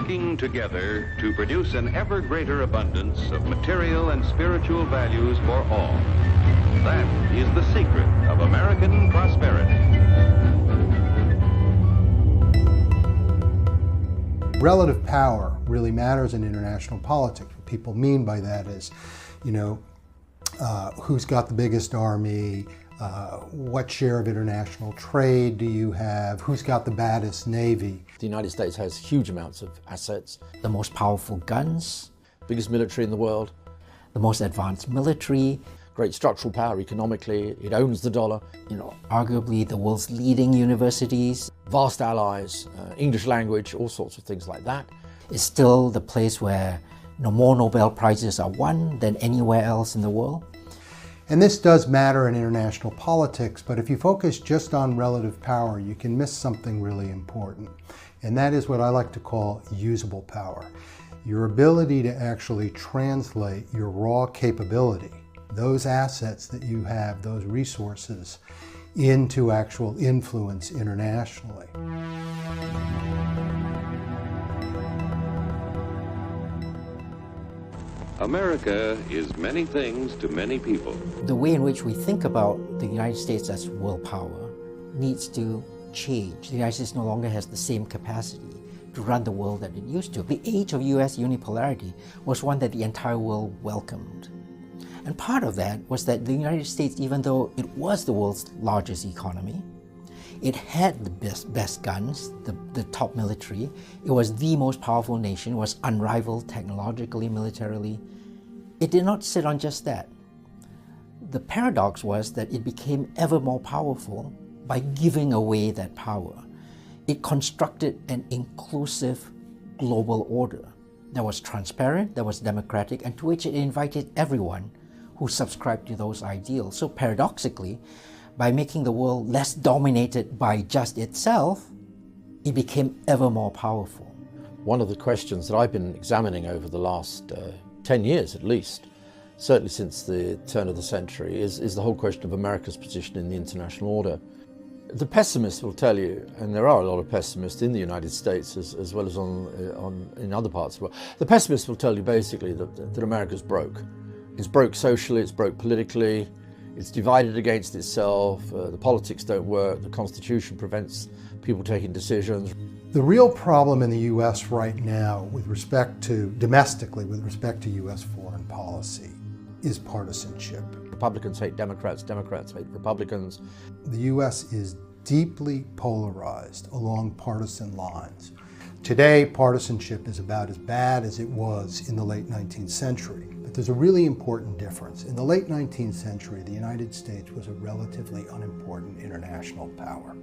working together to produce an ever greater abundance of material and spiritual values for all. That is the secret of American prosperity. Relative power really matters in international politics. What people mean by that is, who's got the biggest army, what share of international trade do you have, who's got the baddest navy. The United States has huge amounts of assets, the most powerful guns, biggest military in the world, the most advanced military, great structural power economically, it owns the dollar. Arguably the world's leading universities, vast allies, English language, all sorts of things like that. It's still the place where more Nobel Prizes are won than anywhere else in the world. And this does matter in international politics, but if you focus just on relative power, you can miss something really important. And that is what I like to call usable power. Your ability to actually translate your raw capability, those assets that you have, those resources, into actual influence internationally. America is many things to many people. The way in which we think about the United States as world power needs to change. The United States no longer has the same capacity to run the world that it used to. The age of US unipolarity was one that the entire world welcomed. And part of that was that the United States, even though it was the world's largest economy, it had the best guns, the top military. It was the most powerful nation, was unrivaled technologically, militarily. It did not sit on just that. The paradox was that it became ever more powerful by giving away that power. It constructed an inclusive global order that was transparent, that was democratic, and to which it invited everyone who subscribed to those ideals. So paradoxically, by making the world less dominated by just itself, it became ever more powerful. One of the questions that I've been examining over the last 10 years at least, certainly since the turn of the century, is the whole question of America's position in the international order. The pessimists will tell you, and there are a lot of pessimists in the United States as well as in other parts of the world, the pessimists will tell you basically that America's broke. It's broke socially, it's broke politically, it's divided against itself, the politics don't work, the Constitution prevents people taking decisions. The real problem in the US right now domestically with respect to US foreign policy is partisanship. Republicans hate Democrats, Democrats hate Republicans. The US is deeply polarized along partisan lines. Today, partisanship is about as bad as it was in the late 19th century. But there's a really important difference. In the late 19th century, the United States was a relatively unimportant international power.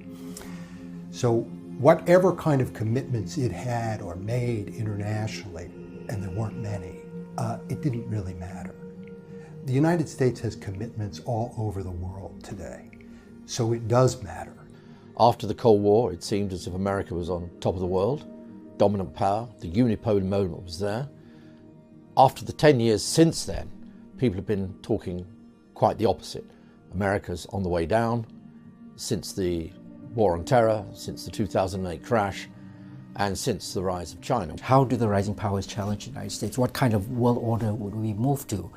So whatever kind of commitments it had or made internationally, and there weren't many, it didn't really matter. The United States has commitments all over the world today, so it does matter. After the Cold War, it seemed as if America was on top of the world, dominant power, the unipolar moment was there. After the 10 years since then, people have been talking quite the opposite. America's on the way down since the war on terror, since the 2008 crash, and since the rise of China. How do the rising powers challenge the United States? What kind of world order would we move to?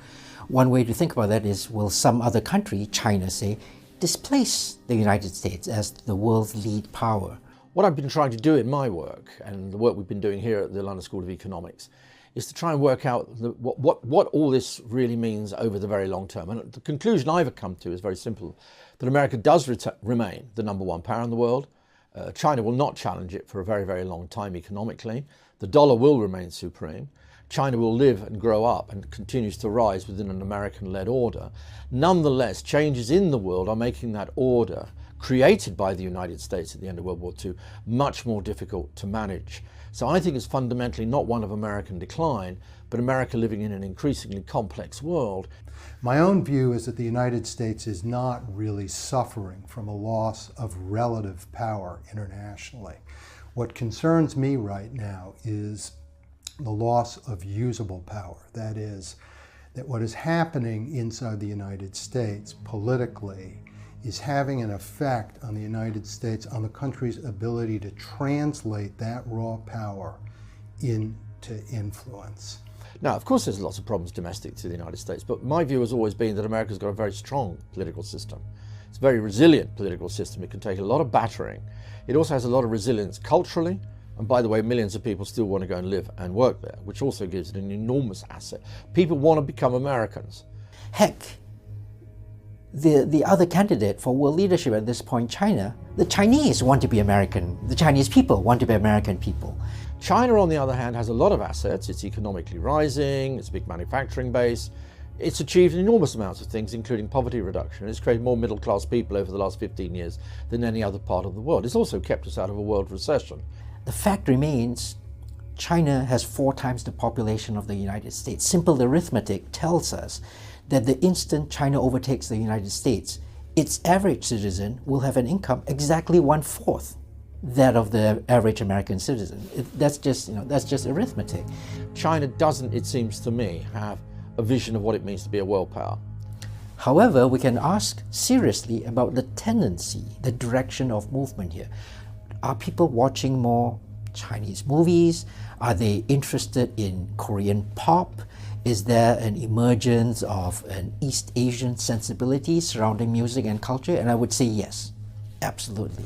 One way to think about that is, will some other country, China say, displace the United States as the world's lead power? What I've been trying to do in my work, and the work we've been doing here at the London School of Economics, is to try and work out what all this really means over the very long term. And the conclusion I've come to is very simple, that America does remain the number one power in the world. China will not challenge it for a very, very long time economically. The dollar will remain supreme. China will live and grow up and continues to rise within an American-led order. Nonetheless, changes in the world are making that order, created by the United States at the end of World War II, much more difficult to manage. So I think it's fundamentally not one of American decline, but America living in an increasingly complex world. My own view is that the United States is not really suffering from a loss of relative power internationally. What concerns me right now is the loss of usable power. That is, that what is happening inside the United States politically is having an effect on the United States, on the country's ability to translate that raw power into influence. Now, of course, there's lots of problems domestic to the United States, but my view has always been that America's got a very strong political system. It's a very resilient political system. It can take a lot of battering. It also has a lot of resilience culturally. And by the way, millions of people still want to go and live and work there, which also gives it an enormous asset. People want to become Americans. Heck, the other candidate for world leadership at this point, China, the Chinese want to be American. The Chinese people want to be American people. China, on the other hand, has a lot of assets. It's economically rising, it's a big manufacturing base. It's achieved enormous amounts of things, including poverty reduction. It's created more middle-class people over the last 15 years than any other part of the world. It's also kept us out of a world recession. The fact remains, China has 4 times the population of the United States. Simple arithmetic tells us that the instant China overtakes the United States, its average citizen will have an income exactly 1/4 that of the average American citizen. That's just arithmetic. China doesn't, it seems to me, have a vision of what it means to be a world power. However, we can ask seriously about the tendency, the direction of movement here. Are people watching more Chinese movies? Are they interested in Korean pop? Is there an emergence of an East Asian sensibility surrounding music and culture? And I would say yes, absolutely.